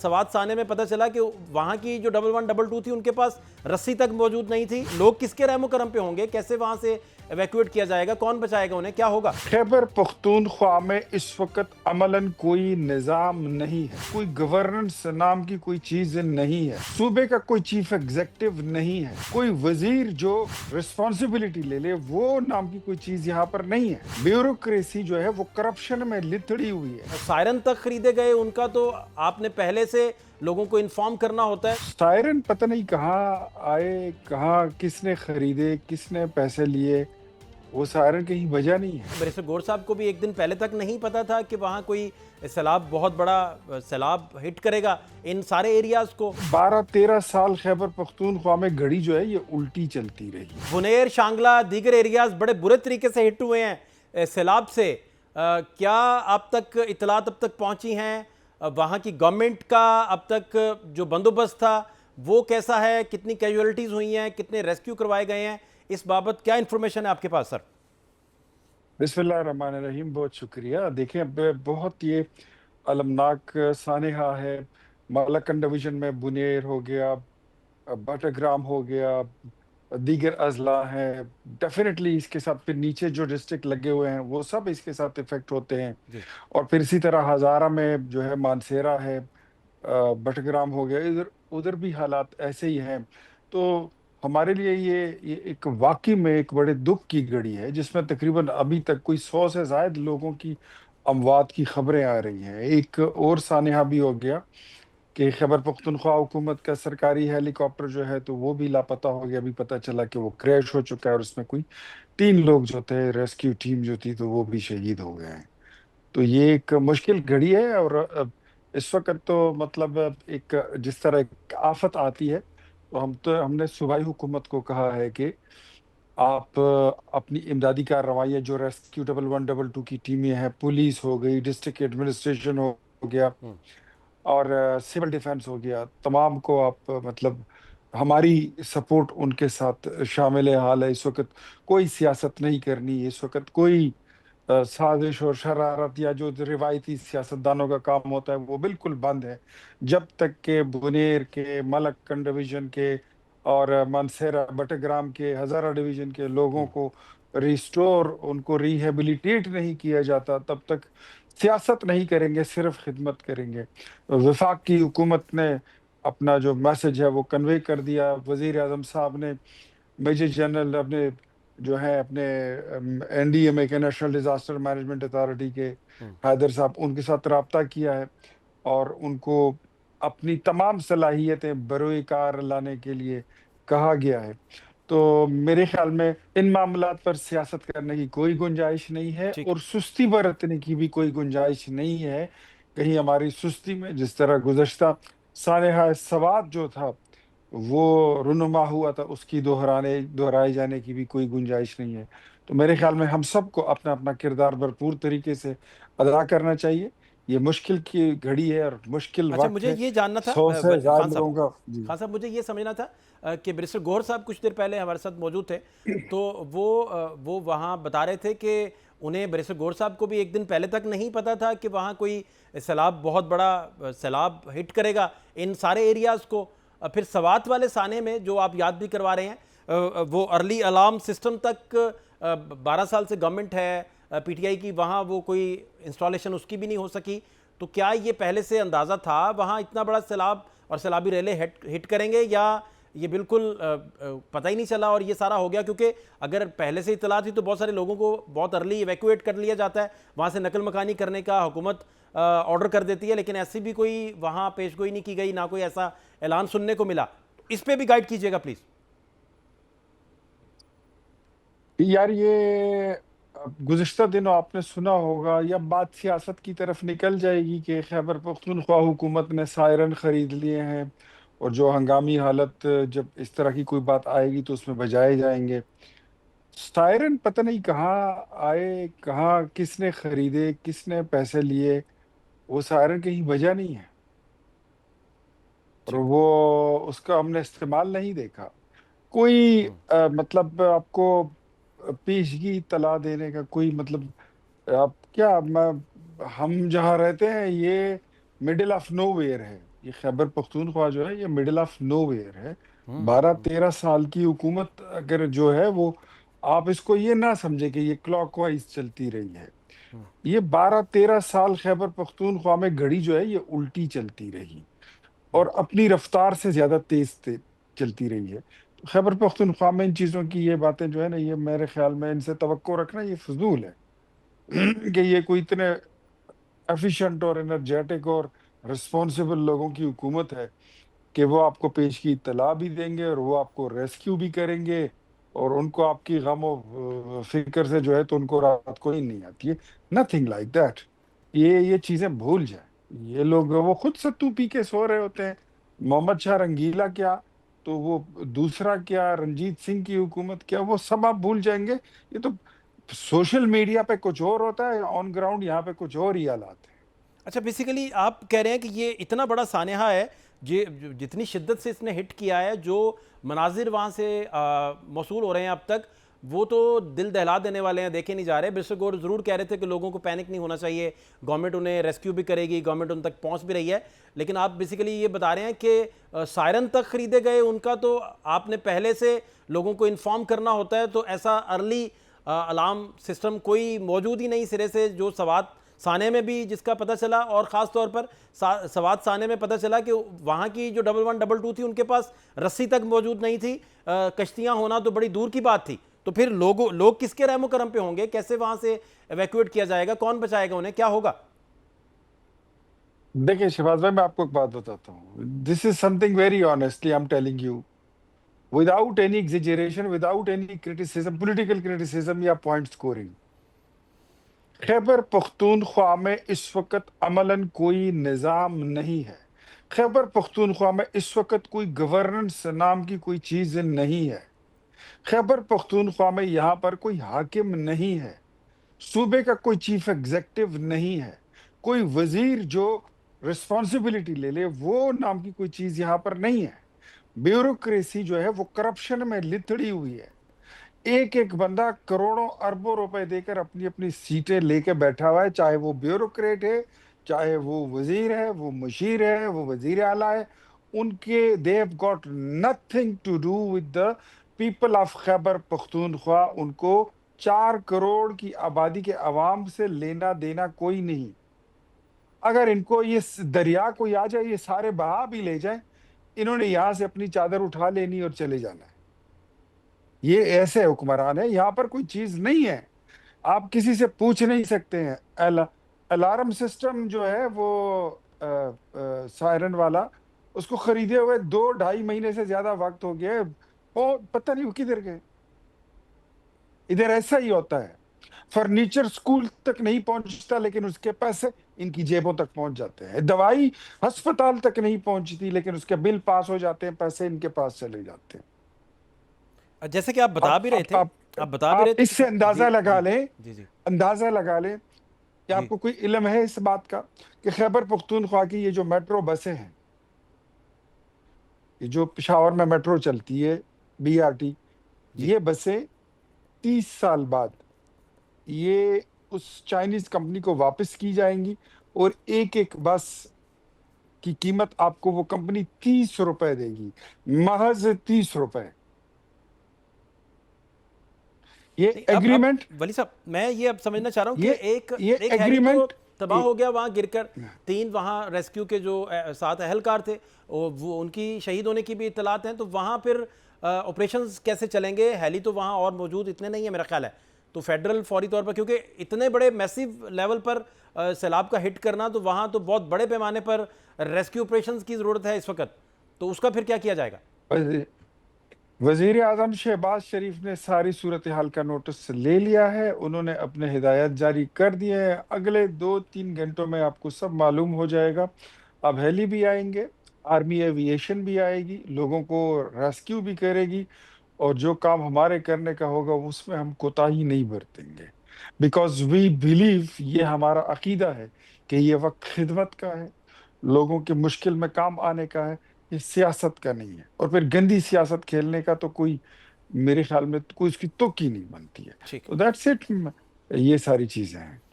سوات سانے میں پتہ چلا کہ وہاں کی جو 1122 تھی ان کے پاس رسی تک موجود نہیں تھی. لوگ کس کے رحم و کرم پہ ہوں گے؟ کیسے وہاں سے ایویکویٹ کیا جائے گا؟ کون بچائے گا انہیں؟ کیا ہوگا؟ خیبر پختونخوا میں اس وقت عملاً کوئی نظام نہیں ہے، کوئی گورننس نام کی کوئی چیز نہیں ہے، صوبے کا کوئی چیف ایگزیکٹو نہیں ہے، کوئی وزیر جو رسپانسبلٹی لے لے وہ نام کی کوئی چیز یہاں پر نہیں ہے. بیوروکریسی جو ہے وہ کرپشن میں لتڑی ہوئی ہے. سائرن تک خریدے گئے، ان کا تو آپ نے پہلے سے لوگوں کو انفارم کرنا ہوتا ہے. سائرن پتہ نہیں کہاں آئے، کہاں کس نے خریدے، کس نے پیسے لیے، وہ سائرن کہیں بجا نہیں ہے. بیرسٹر گور صاحب کو بھی ایک دن پہلے تک نہیں پتا تھا کہ وہاں کوئی سیلاب، بہت بڑا سیلاب ہٹ کرے گا ان سارے ایریاز کو. 12-13 سال خیبر پختونخوا میں گھڑی جو ہے یہ الٹی چلتی رہی. بنیر، شانگلہ، دیگر ایریاز بڑے برے طریقے سے ہٹ ہوئے ہیں سیلاب سے. کیا اب تک اطلاعات اب تک پہنچی ہیں؟ وہاں کی گورنمنٹ کا اب تک جو بندوبست تھا وہ کیسا ہے؟ کتنی کیجوالٹیز ہوئی ہیں؟ کتنے ریسکیو کروائے گئے ہیں؟ اس بابت کیا انفارمیشن ہے آپ کے پاس سر؟ بسم اللہ الرحمن الرحیم. بہت شکریہ. دیکھیں بہت یہ المناک سانحہ ہے. مالکن ڈویژن میں بنیر ہو گیا، بٹگرام ہو گیا، دیگر اضلاع ہیں. ڈیفینیٹلی اس کے ساتھ پھر نیچے جو ڈسٹرکٹ لگے ہوئے ہیں وہ سب اس کے ساتھ افیکٹ ہوتے ہیں. اور پھر اسی طرح ہزارہ میں جو ہے مانسیرا ہے، بٹگرام ہو گیا، ادھر بھی حالات ایسے ہی ہیں. تو ہمارے لیے یہ ایک واقعی میں ایک بڑے دکھ کی گھڑی ہے جس میں تقریباً ابھی تک کوئی 100 سے زائد لوگوں کی اموات کی خبریں آ رہی ہیں. ایک اور سانحہ بھی ہو گیا کہ خیبر پختونخوا حکومت کا سرکاری ہیلی کاپٹر جو ہے تو وہ بھی لاپتہ ہو گیا. ابھی پتہ چلا کہ وہ کریش ہو چکا ہے اور اس میں کوئی 3 لوگ جو تھے، ریسکیو ٹیم جو تھی تو وہ بھی شہید ہو گئے ہیں. تو یہ ایک مشکل گھڑی ہے. اور اس وقت تو مطلب ایک جس طرح ایک آفت آتی ہے تو ہم نے صوبائی حکومت کو کہا ہے کہ آپ اپنی امدادی کارروائیاں جو ریسکیو 1122 کی ٹیمیں ہیں، پولیس ہو گئی، ڈسٹرکٹ ایڈمنسٹریشن ہو گیا اور سول ڈیفنس ہو گیا، تمام کو آپ مطلب ہماری سپورٹ ان کے ساتھ شامل حال ہے. اس وقت کوئی سیاست نہیں کرنی، اس وقت کوئی سازش اور شرارت یا جو روایتی سیاستدانوں کا کام ہوتا ہے وہ بالکل بند ہے. جب تک کہ بنیر کے، ملکن ڈویژن کے اور مانسیرا بٹگرام کے، ہزارہ ڈویژن کے لوگوں کو ریسٹور، ان کو ریہیبلیٹیٹ نہیں کیا جاتا تب تک سیاست نہیں کریں گے، صرف خدمت کریں گے. وفاق کی حکومت نے اپنا جو میسج ہے وہ کنوے کر دیا. وزیر اعظم صاحب نے میجر جنرل اپنے جو ہے اپنے این ڈی ایم اے کے، نیشنل ڈیزاسٹر مینجمنٹ اتھارٹی کے حیدر صاحب، ان کے ساتھ رابطہ کیا ہے اور ان کو اپنی تمام صلاحیتیں بروئے کار لانے کے لیے کہا گیا ہے. تو میرے خیال میں ان معاملات پر سیاست کرنے کی کوئی گنجائش نہیں ہے اور سستی برتنے کی بھی کوئی گنجائش نہیں ہے. کہیں ہماری سستی میں جس طرح گزشتہ سانحہ سوات جو تھا وہ رونما ہوا تھا، اس کی دہرائے جانے کی بھی کوئی گنجائش نہیں ہے. تو میرے خیال میں ہم سب کو اپنا اپنا کردار بھرپور طریقے سے ادا کرنا چاہیے. یہ مشکل کی گھڑی ہے اور مشکل اچھا، وقت مجھے ہے. یہ جاننا تھا 100 سے خان زائد صاحب، لوگوں کا خان صاحب مجھے یہ سمجھنا تھا کہ بیرسٹر گوہر صاحب کچھ دیر پہلے ہمارے ساتھ موجود تھے تو وہ وہاں بتا رہے تھے کہ انہیں، بیرسٹر گوہر صاحب کو بھی ایک دن پہلے تک نہیں پتا تھا کہ وہاں کوئی سیلاب، بہت بڑا سیلاب ہٹ کرے گا ان سارے ایریاز کو. پھر سوات والے سانے میں جو آپ یاد بھی کروا رہے ہیں، وہ ارلی الارم سسٹم تک 12 سال سے گورنمنٹ ہے پی ٹی آئی کی، وہاں وہ کوئی انسٹالیشن اس کی بھی نہیں ہو سکی. تو کیا یہ پہلے سے اندازہ تھا وہاں اتنا بڑا سیلاب اور سیلابی ریلے ہٹ کریں گے، یا یہ بالکل پتہ ہی نہیں چلا اور یہ سارا ہو گیا؟ کیونکہ اگر پہلے سے اطلاع تھی تو بہت سارے لوگوں کو بہت ارلی ایویکویٹ کر لیا جاتا ہے، وہاں سے نقل مکانی کرنے کا حکومت آرڈر کر دیتی ہے، لیکن ایسی بھی کوئی وہاں پیش گوئی نہیں کی گئی، نہ کوئی ایسا اعلان سننے کو ملا. اس پہ بھی گائیڈ کیجئے گا پلیز. یار یہ گزشتہ دنوں آپ نے سنا ہوگا یا بات سیاست کی طرف نکل جائے گی کہ خیبر پختونخوا حکومت نے سائرن خرید لیے ہیں اور جو ہنگامی حالت جب اس طرح کی کوئی بات آئے گی تو اس میں بجائے جائیں گے. سائرن پتہ نہیں کہاں آئے، کہاں کس نے خریدے، کس نے پیسے لیے، وہ سائرن کہیں بجا نہیں ہے اور وہ اس کا ہم نے استعمال نہیں دیکھا. کوئی مطلب آپ کو پیشگی اطلاع دینے کا کوئی مطلب، آپ کیا ہم جہاں رہتے ہیں یہ مڈل آف نو ویئر ہے. یہ خیبر پختونخوا جو ہے یہ مڈل آف نو ویئر ہے. 12-13 سال کی حکومت اگر جو ہے وہ آپ اس کو یہ نہ سمجھے کہ یہ کلاک وائز چلتی رہی ہے. یہ 12-13 سال خیبر پختونخوا میں گھڑی جو ہے یہ الٹی چلتی رہی اور اپنی رفتار سے زیادہ تیز چلتی رہی ہے. خیبر پختونخوا میں ان چیزوں کی یہ باتیں جو ہے نا یہ میرے خیال میں ان سے توقع رکھنا یہ فضول ہے کہ یہ کوئی اتنے ایفیشینٹ اور انرجیٹک اور رسپانسبل لوگوں کی حکومت ہے کہ وہ آپ کو پیش کی اطلاع بھی دیں گے اور وہ آپ کو ریسکیو بھی کریں گے اور ان کو آپ کی غم و فکر سے جو ہے تو ان کو رات کو ہی نہیں آتی ہے. Nothing like that. یہ چیزیں بھول جائیں. یہ لوگ وہ خود ستو پی کے سو رہے ہوتے ہیں. محمد شاہ رنگیلا کیا تو وہ دوسرا کیا رنجیت سنگھ کی حکومت کیا وہ سب آپ بھول جائیں گے. یہ تو سوشل میڈیا پہ کچھ اور ہوتا ہے, آن گراؤنڈ یہاں پہ کچھ اور ہی حالات ہیں. اچھا بیسیکلی آپ کہہ رہے ہیں کہ یہ اتنا بڑا سانحہ ہے جتنی شدت سے اس نے ہٹ کیا ہے, جو مناظر وہاں سے موصول ہو رہے ہیں اب تک وہ تو دل دہلا دینے والے ہیں, دیکھے نہیں جا رہے. برسٹر گور ضرور کہہ رہے تھے کہ لوگوں کو پینک نہیں ہونا چاہیے, گورنمنٹ انہیں ریسکیو بھی کرے گی, گورنمنٹ ان تک پہنچ بھی رہی ہے. لیکن آپ بیسیکلی یہ بتا رہے ہیں کہ سائرن تک خریدے گئے ان کا تو آپ نے پہلے سے لوگوں کو انفارم کرنا ہوتا ہے, تو ایسا ارلی الارم سسٹم کوئی موجود ہی نہیں سرے سے, جو سوات سانے میں بھی جس کا پتہ چلا, اور خاص طور پر سوات سانے میں پتہ چلا کہ وہاں کی جو 1122 تھی ان کے پاس رسی تک موجود نہیں تھی, کشتیاں ہونا تو بڑی دور کی بات تھی. تو پھر لوگ کس کے رحم و کرم پہ ہوں گے, کیسے وہاں سے ایویکویٹ کیا جائے گا, کون بچائے گا انہیں, کیا ہوگا؟ دیکھیں شہباز بھائی میں آپ کو ایک بات بتاتا ہوں. This is something very honestly I am telling you without any exaggeration, without any criticism, political criticism یا پوائنٹ سکورنگ. خیبر پختونخوا میں اس وقت عملاً کوئی نظام نہیں ہے. خیبر پختونخوا میں اس وقت کوئی گورننس نام کی کوئی چیز نہیں ہے. خیبر پختونخوا میں یہاں پر کوئی حاکم نہیں ہے, صوبے کا کوئی چیف ایگزیکٹو نہیں ہے, کوئی وزیر جو رسپانسبلٹی لے لے وہ نام کی کوئی چیز یہاں پر نہیں ہے. بیوروکریسی جو ہے وہ کرپشن میں لتڑی ہوئی ہے. ایک ایک بندہ کروڑوں اربوں روپے دے کر اپنی اپنی سیٹیں لے کے بیٹھا ہوا ہے, چاہے وہ بیوروکریٹ ہے, چاہے وہ وزیر ہے, وہ مشیر ہے, وہ وزیر اعلیٰ ہے. ان کے they have got nothing to do with the people of Khyber Pakhtunkhwa. ان کو 4 کروڑ کی آبادی کے عوام سے لینا دینا کوئی نہیں. اگر ان کو یہ دریا کوئی آ جائے یہ سارے بہا بھی لے جائیں, انہوں نے یہاں سے اپنی چادر اٹھا لینی اور چلے جانا ہے. یہ ایسے حکمران ہیں, یہاں پر کوئی چیز نہیں ہے. آپ کسی سے پوچھ نہیں سکتے ہیں. الارم سسٹم جو ہے وہ سائرن والا, اس کو خریدے ہوئے 2-2.5 مہینے سے زیادہ وقت ہو گیا ہے, پتہ نہیں وہ کدھر گئے. ادھر ایسا ہی ہوتا ہے, فرنیچر سکول تک نہیں پہنچتا لیکن اس کے پیسے ان کی جیبوں تک پہنچ جاتے ہیں. دوائی ہسپتال تک نہیں پہنچتی لیکن اس کے بل پاس ہو جاتے ہیں, پیسے ان کے پاس چلے جاتے ہیں. جیسے کہ آپ بتا بھی رہے تھے, آپ بتا بھی آپ رہے تھے اس کہ سے اندازہ لگا لیں, جی جی اندازہ لگا لیں کہ آپ جی کو کوئی علم ہے اس بات کا کہ خیبر پختونخوا کی یہ جو میٹرو بسیں ہیں, یہ جو پشاور میں میٹرو چلتی ہے BRT, جی یہ بسیں 30 سال بعد یہ اس چائنیز کمپنی کو واپس کی جائیں گی, اور ایک ایک بس کی قیمت آپ کو وہ کمپنی 30 روپے دے گی, محض 30 روپے. یہ نہیں, اب ایگریمنٹ ولی صاحب میں یہ اب سمجھنا چاہ رہا ہوں کہ ایک یہ ایک ہیلی تو ایگریمنٹ تباہ ہو گیا وہاں گر کر, 3 وہاں ریسکیو کے جو 7 اہلکار تھے وہ ان کی شہید ہونے کی بھی اطلاعات ہیں. تو وہاں پھر آپریشنز کیسے چلیں گے؟ ہیلی تو وہاں اور موجود اتنے نہیں ہیں میرا خیال ہے. تو فیڈرل فوری طور پر, کیونکہ اتنے بڑے میسیو لیول پر سیلاب کا ہٹ کرنا, تو وہاں تو بہت بڑے پیمانے پر ریسکیو آپریشنز کی ضرورت ہے اس وقت. تو اس کا پھر کیا کیا جائے گا؟ وزیر اعظم شہباز شریف نے ساری صورتحال کا نوٹس لے لیا ہے, انہوں نے اپنے ہدایات جاری کر دیے ہیں. اگلے 2-3 گھنٹوں میں آپ کو سب معلوم ہو جائے گا. اب ہیلی بھی آئیں گے, آرمی ایویشن بھی آئے گی, لوگوں کو ریسکیو بھی کرے گی, اور جو کام ہمارے کرنے کا ہوگا اس میں ہم کوتاہی نہیں برتیں گے, بیکاز وی بیلیو, یہ ہمارا عقیدہ ہے کہ یہ وقت خدمت کا ہے, لوگوں کے مشکل میں کام آنے کا ہے, یہ سیاست کا نہیں ہے. اور پھر گندی سیاست کھیلنے کا تو کوئی میرے خیال میں کوئی اس کی توقع نہیں بنتی ہے. ٹھیک. تو دیٹس اٹ, یہ ساری چیزیں ہیں.